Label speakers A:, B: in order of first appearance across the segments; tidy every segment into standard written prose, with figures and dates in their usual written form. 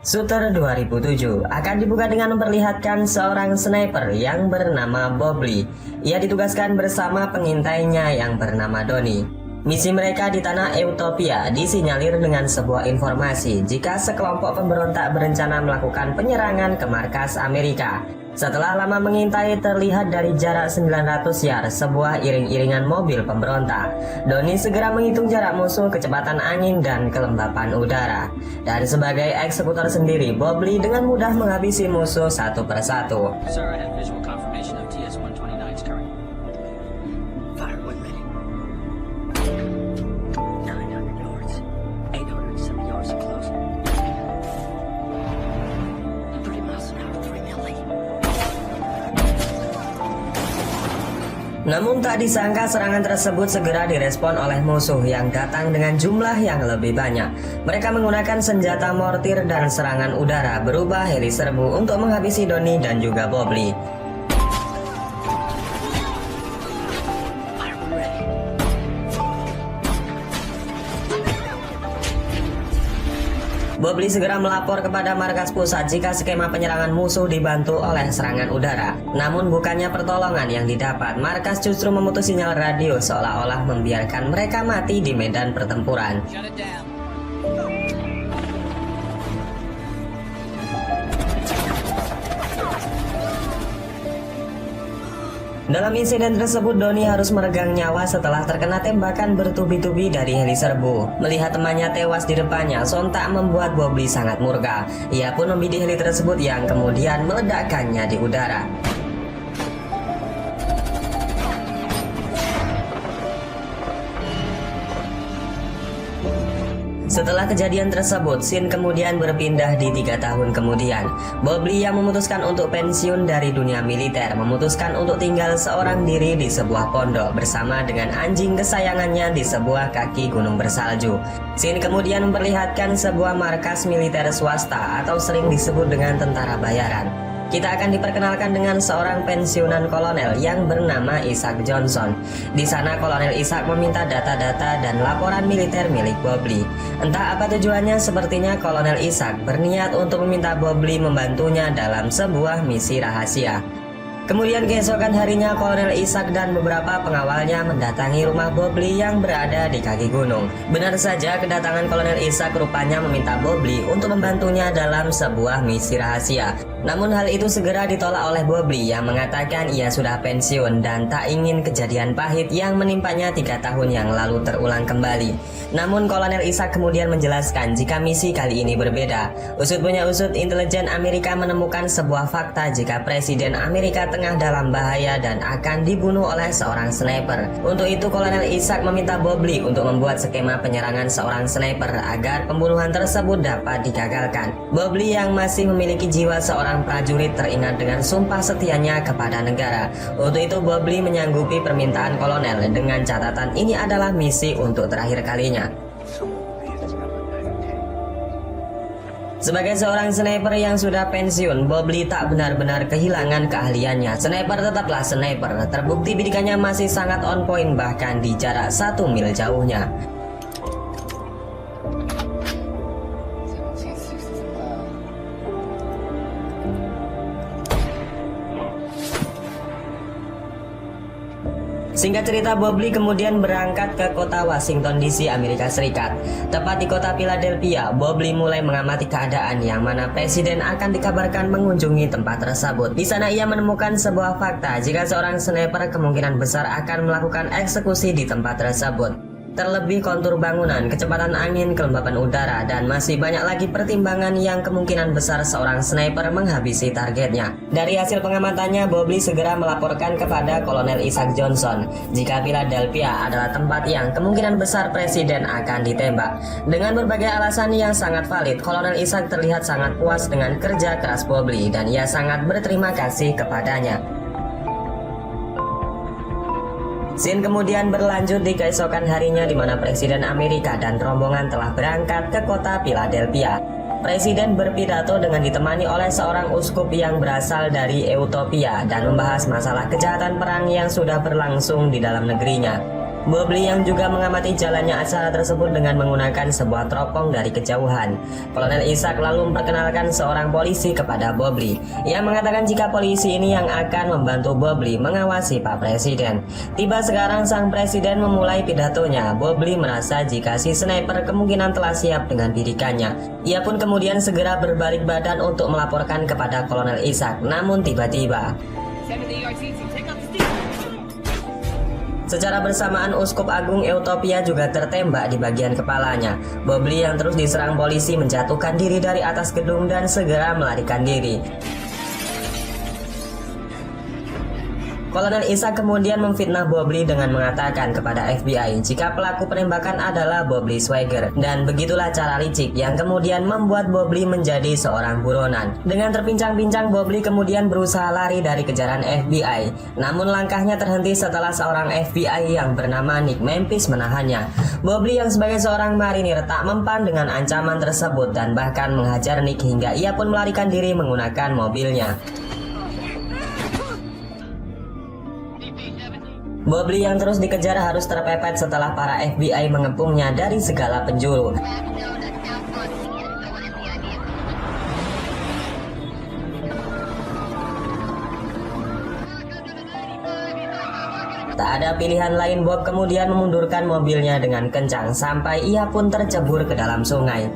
A: Shooter 2007 akan dibuka dengan memperlihatkan seorang sniper yang bernama Bob Lee. Ia ditugaskan bersama pengintainya yang bernama Donnie. Misi mereka di tanah Utopia disinyalir dengan sebuah informasi jika sekelompok pemberontak berencana melakukan penyerangan ke markas Amerika. Setelah lama mengintai, terlihat dari jarak 900 yard sebuah iring-iringan mobil pemberontak. Donnie segera menghitung jarak musuh, kecepatan angin, dan kelembapan udara. Dan sebagai eksekutor sendiri, Bob Lee dengan mudah menghabisi musuh satu persatu.
B: Sir, I have visual confirmation of TS-129's current.
C: Fire when ready. 900 yards. 870 yards to close. 30 miles an hour, 3 milli.
A: Namun tak disangka serangan tersebut segera direspon oleh musuh yang datang dengan jumlah yang lebih banyak. Mereka menggunakan senjata mortir dan serangan udara berubah heli serbu untuk menghabisi Donnie dan juga Bob Lee.
C: Fire when ready.
A: Bob Lee segera melapor kepada markas pusat jika skema penyerangan musuh dibantu oleh serangan udara. Namun bukannya pertolongan yang didapat, markas justru memutus sinyal radio seolah-olah membiarkan mereka mati di medan pertempuran.
B: Shut it down.
A: Dalam insiden tersebut, Donnie harus meregang nyawa setelah terkena tembakan bertubi-tubi dari heli serbu. Melihat temannya tewas di depannya, sontak membuat Bob Lee sangat murka. Ia pun membidik heli tersebut yang kemudian meledakkannya di udara. Setelah kejadian tersebut, scene kemudian berpindah di 3 tahun kemudian. Bob Lee yang memutuskan untuk pensiun dari dunia militer memutuskan untuk tinggal seorang diri di sebuah pondok bersama dengan anjing kesayangannya di sebuah kaki gunung bersalju. Scene kemudian memperlihatkan sebuah markas militer swasta atau sering disebut dengan tentara bayaran. Kita akan diperkenalkan dengan seorang pensiunan kolonel yang bernama Isaac Johnson. Di sana Kolonel Isaac meminta data-data dan laporan militer milik Bob Lee. Entah apa tujuannya, sepertinya Kolonel Isaac berniat untuk meminta Bob Lee membantunya dalam sebuah misi rahasia. Kemudian keesokan harinya Kolonel Isaac dan beberapa pengawalnya mendatangi rumah Bob Lee yang berada di kaki gunung. Benar saja, kedatangan Kolonel Isaac rupanya meminta Bob Lee untuk membantunya dalam sebuah misi rahasia. Namun hal itu segera ditolak oleh Bob Lee yang mengatakan ia sudah pensiun dan tak ingin kejadian pahit yang menimpanya 3 tahun yang lalu terulang kembali. Namun Kolonel Isaac kemudian menjelaskan jika misi kali ini berbeda. Usut punya usut, intelijen Amerika menemukan sebuah fakta jika Presiden Amerika tengah dalam bahaya dan akan dibunuh oleh seorang sniper. Untuk itu Kolonel Isaac meminta Bob Lee untuk membuat skema penyerangan seorang sniper agar pembunuhan tersebut dapat digagalkan. Bob Lee yang masih memiliki jiwa seorang prajurit teringat dengan sumpah setianya kepada negara. Untuk itu Bob Lee menyanggupi permintaan kolonel dengan catatan ini adalah misi untuk terakhir kalinya. Sebagai seorang sniper yang sudah pensiun, Bob Lee tak benar-benar kehilangan keahliannya. Sniper tetaplah sniper, terbukti bidikannya masih sangat on point bahkan di jarak 1 mil jauhnya. Singkat cerita, Bob Lee kemudian berangkat ke kota Washington DC, Amerika Serikat. Tepat di kota Philadelphia, Bob Lee mulai mengamati keadaan yang mana presiden akan dikabarkan mengunjungi tempat tersebut. Di sana ia menemukan sebuah fakta jika seorang sniper kemungkinan besar akan melakukan eksekusi di tempat tersebut. Terlebih kontur bangunan, kecepatan angin, kelembapan udara, dan masih banyak lagi pertimbangan yang kemungkinan besar seorang sniper menghabisi targetnya. Dari hasil pengamatannya, Bob Lee segera melaporkan kepada Kolonel Isaac Johnson jika Philadelphia adalah tempat yang kemungkinan besar presiden akan ditembak. Dengan berbagai alasan yang sangat valid, Kolonel Isaac terlihat sangat puas dengan kerja keras Bob Lee dan ia sangat berterima kasih kepadanya. Scene kemudian berlanjut di keesokan harinya di mana Presiden Amerika dan rombongan telah berangkat ke kota Philadelphia. Presiden berpidato dengan ditemani oleh seorang uskup yang berasal dari Utopia dan membahas masalah kejahatan perang yang sudah berlangsung di dalam negerinya. Bobley yang juga mengamati jalannya acara tersebut dengan menggunakan sebuah teropong dari kejauhan. Kolonel Ishak lalu memperkenalkan seorang polisi kepada Bobley. Ia mengatakan jika polisi ini yang akan membantu Bobley mengawasi Pak Presiden. Tiba sekarang sang presiden memulai pidatonya. Bobley merasa jika si sniper kemungkinan telah siap dengan bidikannya. Ia pun kemudian segera berbalik badan untuk melaporkan kepada Kolonel Ishak. Namun tiba-tiba secara bersamaan Uskup Agung Eutopia juga tertembak di bagian kepalanya. Bobley yang terus diserang polisi menjatuhkan diri dari atas gedung dan segera melarikan diri. Kolonel Ishak kemudian memfitnah Bobley dengan mengatakan kepada FBI jika pelaku penembakan adalah Bobley Swagger. Dan begitulah cara licik yang kemudian membuat Bobley menjadi seorang buronan. Dengan terpincang-pincang, Bobley kemudian berusaha lari dari kejaran FBI. Namun langkahnya terhenti setelah seorang FBI yang bernama Nick Memphis menahannya. Bobley yang sebagai seorang marinir tak mempan dengan ancaman tersebut dan bahkan menghajar Nick hingga ia pun melarikan diri menggunakan mobilnya. Bobley yang terus dikejar harus terpepet setelah para FBI mengepungnya dari segala penjuru. Tak ada pilihan lain, Bob kemudian memundurkan mobilnya dengan kencang sampai ia pun tercebur ke dalam sungai.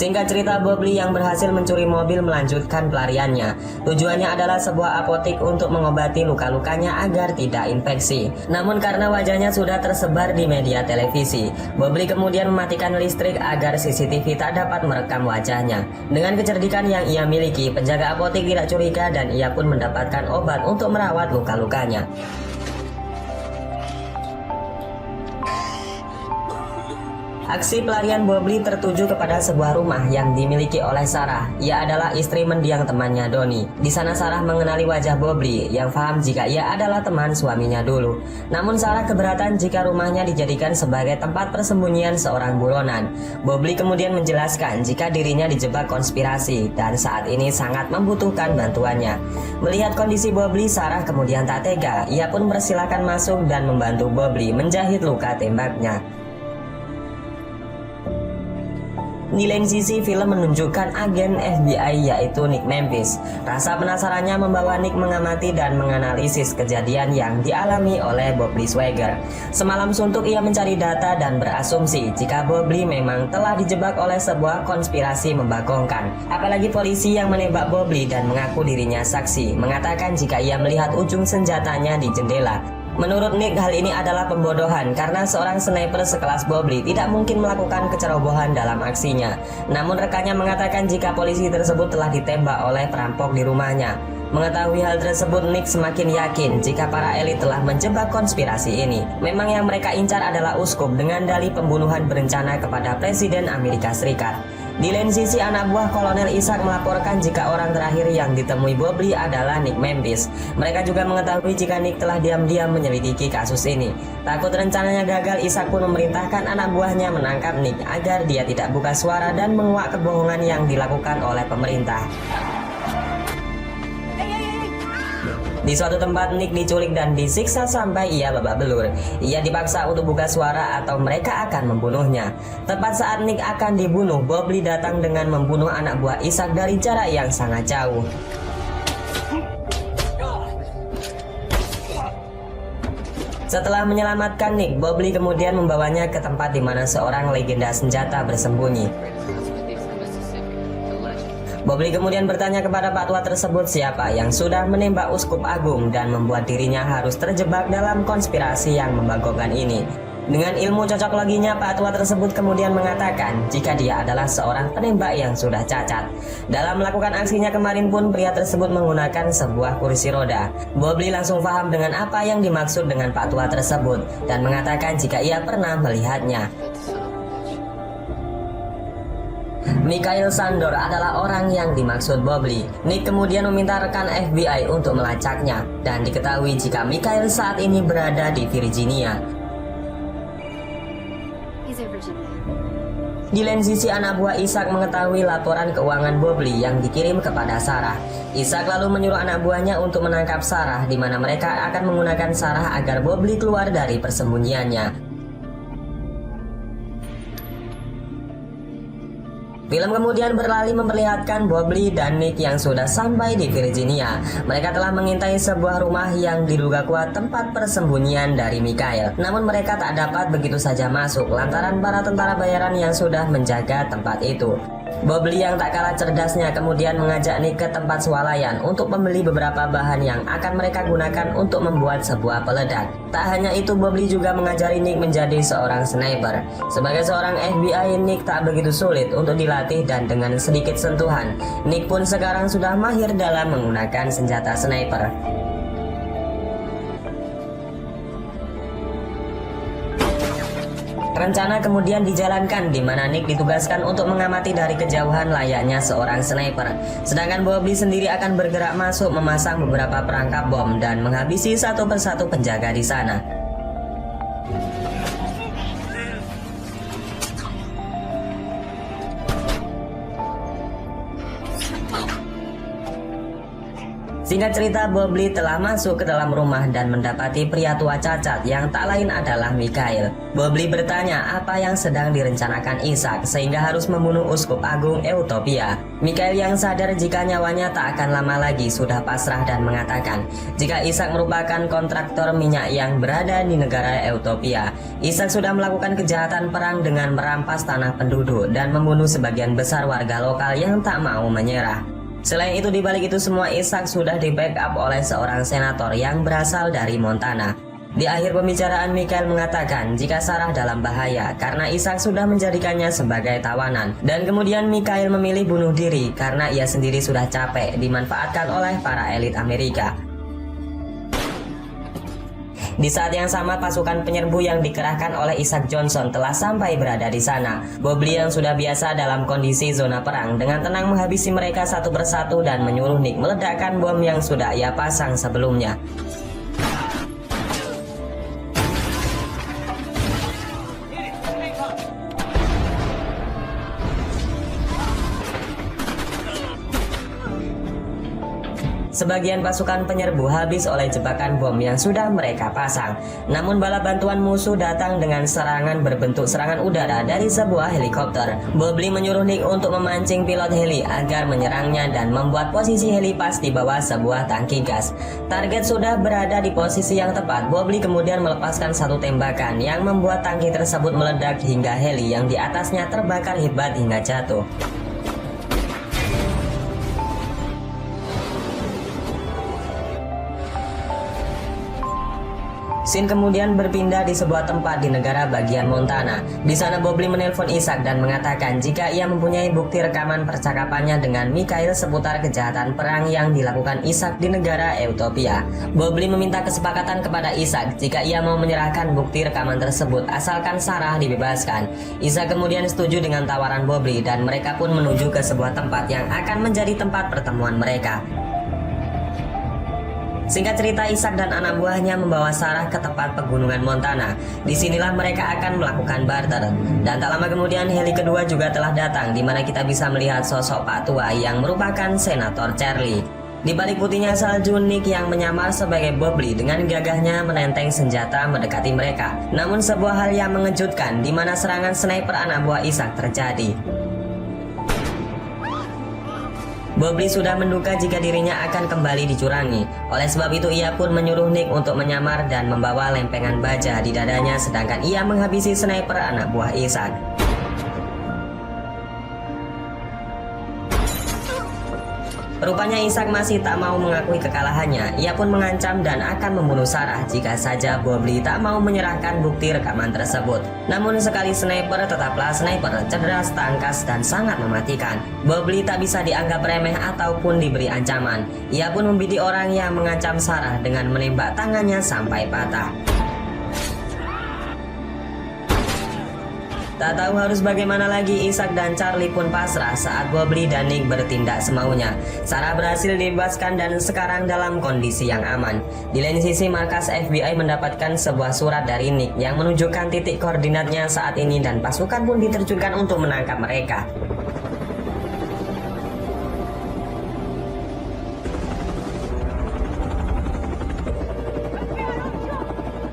A: Singkat cerita, Bobley yang berhasil mencuri mobil melanjutkan pelariannya. Tujuannya adalah sebuah apotik untuk mengobati luka-lukanya agar tidak infeksi. Namun karena wajahnya sudah tersebar di media televisi, Bobley kemudian mematikan listrik agar CCTV tak dapat merekam wajahnya. Dengan kecerdikan yang ia miliki, penjaga apotik tidak curiga dan ia pun mendapatkan obat untuk merawat luka-lukanya. Aksi pelarian Bobley tertuju kepada sebuah rumah yang dimiliki oleh Sarah. Ia adalah istri mendiang temannya Donnie. Di sana Sarah mengenali wajah Bobley yang paham jika ia adalah teman suaminya dulu. Namun Sarah keberatan jika rumahnya dijadikan sebagai tempat persembunyian seorang buronan. Bobley kemudian menjelaskan jika dirinya dijebak konspirasi dan saat ini sangat membutuhkan bantuannya. Melihat kondisi Bobley, Sarah kemudian tak tega. Ia pun persilakan masuk dan membantu Bobley menjahit luka tembaknya. Di lain sisi, film menunjukkan agen FBI yaitu Nick Memphis. Rasa penasarannya membawa Nick mengamati dan menganalisis kejadian yang dialami oleh Bobley Swagger. Semalam suntuk ia mencari data dan berasumsi jika Bobley memang telah dijebak oleh sebuah konspirasi membagongkan. Apalagi polisi yang menembak Bobley dan mengaku dirinya saksi, mengatakan jika ia melihat ujung senjatanya di jendela. Menurut Nick, hal ini adalah pembodohan karena seorang sniper sekelas Bobley tidak mungkin melakukan kecerobohan dalam aksinya. Namun rekannya mengatakan jika polisi tersebut telah ditembak oleh perampok di rumahnya. Mengetahui hal tersebut, Nick semakin yakin jika para elit telah menjebak konspirasi ini. Memang yang mereka incar adalah uskup dengan dalih pembunuhan berencana kepada Presiden Amerika Serikat. Di lain sisi, anak buah Kolonel Ishak melaporkan jika orang terakhir yang ditemui Bobley adalah Nick Memphis. Mereka juga mengetahui jika Nick telah diam-diam menyelidiki kasus ini. Takut rencananya gagal, Ishak pun memerintahkan anak buahnya menangkap Nick agar dia tidak buka suara dan menguak kebohongan yang dilakukan oleh pemerintah. Di suatu tempat, Nick diculik dan disiksa sampai ia babak belur. Ia dipaksa untuk buka suara atau mereka akan membunuhnya. Tepat saat Nick akan dibunuh, Bobley datang dengan membunuh anak buah Ishak dari jarak yang sangat jauh. Setelah menyelamatkan Nick, Bobley kemudian membawanya ke tempat di mana seorang legenda senjata bersembunyi. Bobley kemudian bertanya kepada Pak Tua tersebut siapa yang sudah menembak Uskup Agung dan membuat dirinya harus terjebak dalam konspirasi yang membagongkan ini. Dengan ilmu cocok loginya, Pak Tua tersebut kemudian mengatakan jika dia adalah seorang penembak yang sudah cacat. Dalam melakukan aksinya kemarin pun pria tersebut menggunakan sebuah kursi roda. Bobley langsung paham dengan apa yang dimaksud dengan Pak Tua tersebut dan mengatakan jika ia pernah melihatnya. Mikhail Sandor adalah orang yang dimaksud Bobley. Nick kemudian meminta rekan FBI untuk melacaknya dan diketahui jika Mikhail saat ini berada di Virginia.
D: He's in Virginia.
A: Di lain sisi, anak buah Ishak mengetahui laporan keuangan Bobley yang dikirim kepada Sarah. Ishak lalu menyuruh anak buahnya untuk menangkap Sarah, di mana mereka akan menggunakan Sarah agar Bobley keluar dari persembunyiannya. Film kemudian beralih memperlihatkan Bobley dan Nick yang sudah sampai di Virginia. Mereka telah mengintai sebuah rumah yang diduga kuat tempat persembunyian dari Mikhail. Namun mereka tak dapat begitu saja masuk lantaran para tentara bayaran yang sudah menjaga tempat itu. Bobley yang tak kalah cerdasnya kemudian mengajak Nick ke tempat swalayan untuk membeli beberapa bahan yang akan mereka gunakan untuk membuat sebuah peledak. Tak hanya itu, Bobley juga mengajari Nick menjadi seorang sniper. Sebagai seorang FBI, Nick tak begitu sulit untuk dilatih dan dengan sedikit sentuhan, Nick pun sekarang sudah mahir dalam menggunakan senjata sniper. Rencana kemudian dijalankan di mana Nick ditugaskan untuk mengamati dari kejauhan layaknya seorang sniper. Sedangkan Bobley sendiri akan bergerak masuk memasang beberapa perangkap bom dan menghabisi satu persatu penjaga di sana. Singkat cerita, Bobley telah masuk ke dalam rumah dan mendapati pria tua cacat yang tak lain adalah Mikhail. Bobley bertanya apa yang sedang direncanakan Ishak sehingga harus membunuh Uskup Agung Eutopia. Mikhail yang sadar jika nyawanya tak akan lama lagi sudah pasrah dan mengatakan jika Ishak merupakan kontraktor minyak yang berada di negara Eutopia. Ishak sudah melakukan kejahatan perang dengan merampas tanah penduduk dan membunuh sebagian besar warga lokal yang tak mau menyerah. Selain itu, di balik itu semua, Ishak sudah di-backup oleh seorang senator yang berasal dari Montana. Di akhir pembicaraan, Mikhail mengatakan jika Sarah dalam bahaya karena Ishak sudah menjadikannya sebagai tawanan. Dan kemudian Mikhail memilih bunuh diri karena ia sendiri sudah capek dimanfaatkan oleh para elit Amerika. Di saat yang sama, pasukan penyerbu yang dikerahkan oleh Ishak Johnson telah sampai berada di sana. Bobley yang sudah biasa dalam kondisi zona perang dengan tenang menghabisi mereka satu persatu dan menyuruh Nick meledakkan bom yang sudah ia pasang sebelumnya. Sebagian pasukan penyerbu habis oleh jebakan bom yang sudah mereka pasang. Namun bala bantuan musuh datang dengan serangan berbentuk serangan udara dari sebuah helikopter. Bobley menyuruh Nick untuk memancing pilot heli agar menyerangnya dan membuat posisi heli pas di bawah sebuah tangki gas. Target sudah berada di posisi yang tepat. Bobley kemudian melepaskan satu tembakan yang membuat tangki tersebut meledak hingga heli yang di atasnya terbakar hebat hingga jatuh. Scene kemudian berpindah di sebuah tempat di negara bagian Montana. Di sana Bobley menelpon Ishak dan mengatakan jika ia mempunyai bukti rekaman percakapannya dengan Mikhail seputar kejahatan perang yang dilakukan Ishak di negara Eutopia. Bobley meminta kesepakatan kepada Ishak jika ia mau menyerahkan bukti rekaman tersebut asalkan Sarah dibebaskan. Ishak kemudian setuju dengan tawaran Bobley dan mereka pun menuju ke sebuah tempat yang akan menjadi tempat pertemuan mereka. Singkat cerita, Ishak dan anak buahnya membawa Sarah ke tempat pegunungan Montana. Disinilah mereka akan melakukan barter. Dan tak lama kemudian heli kedua juga telah datang, di mana kita bisa melihat sosok Pak Tua yang merupakan Senator Charlie. Di balik putihnya salju, Nick yang menyamar sebagai Bobley dengan gagahnya menenteng senjata mendekati mereka. Namun sebuah hal yang mengejutkan, di mana serangan sniper anak buah Ishak terjadi. Bobley sudah menduga jika dirinya akan kembali dicurangi. Oleh sebab itu ia pun menyuruh Nick untuk menyamar dan membawa lempengan baja di dadanya sedangkan ia menghabisi sniper anak buah Ishak. Rupanya Ishak masih tak mau mengakui kekalahannya. Ia pun mengancam dan akan membunuh Sarah jika saja Bobley tak mau menyerahkan bukti rekaman tersebut. Namun sekali sniper tetaplah sniper, cerdas, tangkas, dan sangat mematikan. Bobley tak bisa dianggap remeh ataupun diberi ancaman. Ia pun membidik orang yang mengancam Sarah dengan menembak tangannya sampai patah. Tak tahu harus bagaimana lagi, Ishak dan Charlie pun pasrah saat Bobley dan Nick bertindak semaunya. Sarah berhasil dibebaskan dan sekarang dalam kondisi yang aman. Di lain sisi, markas FBI mendapatkan sebuah surat dari Nick yang menunjukkan titik koordinatnya saat ini dan pasukan pun diterjunkan untuk menangkap mereka.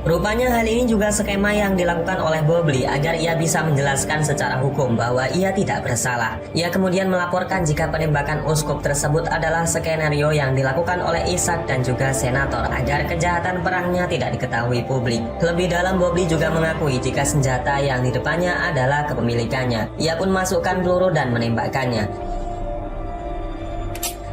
A: Rupanya hal ini juga skema yang dilakukan oleh Bobley agar ia bisa menjelaskan secara hukum bahwa ia tidak bersalah. Ia kemudian melaporkan jika penembakan uskup tersebut adalah skenario yang dilakukan oleh Ishak dan juga senator agar kejahatan perangnya tidak diketahui publik. Lebih dalam, Bobley juga mengakui jika senjata yang di depannya adalah kepemilikannya. Ia pun masukkan peluru dan menembakkannya.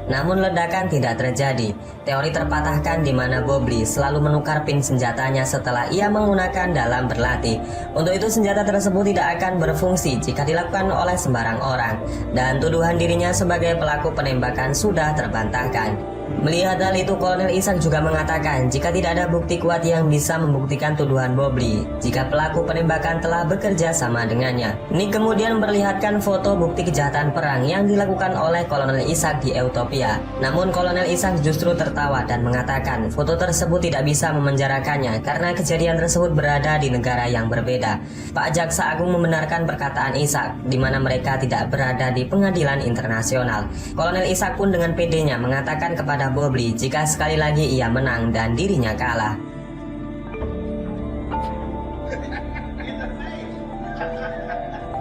A: Namun ledakan tidak terjadi. Teori terpatahkan di mana Bobley selalu menukar pin senjatanya setelah ia menggunakan dalam berlatih. Untuk itu senjata tersebut tidak akan berfungsi jika dilakukan oleh sembarang orang. Dan tuduhan dirinya sebagai pelaku penembakan sudah terbantahkan. Melihat hal itu, Kolonel Ishak juga mengatakan jika tidak ada bukti kuat yang bisa membuktikan tuduhan Bobley jika pelaku penembakan telah bekerja sama dengannya. Nick kemudian memperlihatkan foto bukti kejahatan perang yang dilakukan oleh Kolonel Ishak di Utopia. Namun Kolonel Ishak justru tertawa dan mengatakan foto tersebut tidak bisa memenjarakannya karena kejadian tersebut berada di negara yang berbeda. Pak Jaksa Agung membenarkan perkataan Ishak di mana mereka tidak berada di pengadilan internasional. Kolonel Ishak pun dengan pedenya mengatakan kepada Bobley jika sekali lagi ia menang dan dirinya kalah.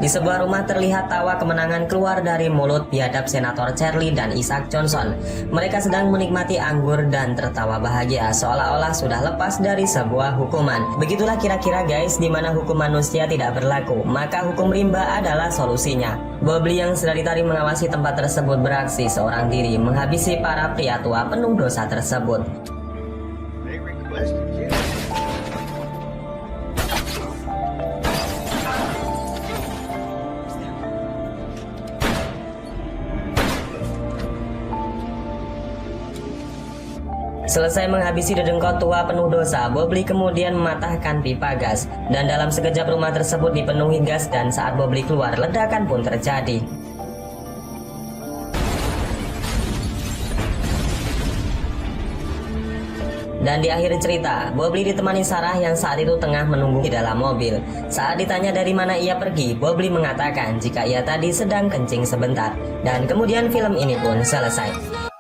A: Di sebuah rumah terlihat tawa kemenangan keluar dari mulut biadab Senator Charlie dan Ishak Johnson. Mereka sedang menikmati anggur dan tertawa bahagia seolah-olah sudah lepas dari sebuah hukuman. Begitulah kira-kira guys, di mana hukum manusia tidak berlaku, maka hukum rimba adalah solusinya. Bobley yang sedang ditarik mengawasi tempat tersebut beraksi seorang diri menghabisi para pria tua penuh dosa tersebut. Selesai menghabisi dedengkot tua penuh dosa, Bobley kemudian mematahkan pipa gas. Dan dalam sekejap rumah tersebut dipenuhi gas dan saat Bobley keluar, ledakan pun terjadi. Dan di akhir cerita, Bobley ditemani Sarah yang saat itu tengah menunggu di dalam mobil. Saat ditanya dari mana ia pergi, Bobley mengatakan jika ia tadi sedang kencing sebentar. Dan kemudian film ini pun selesai.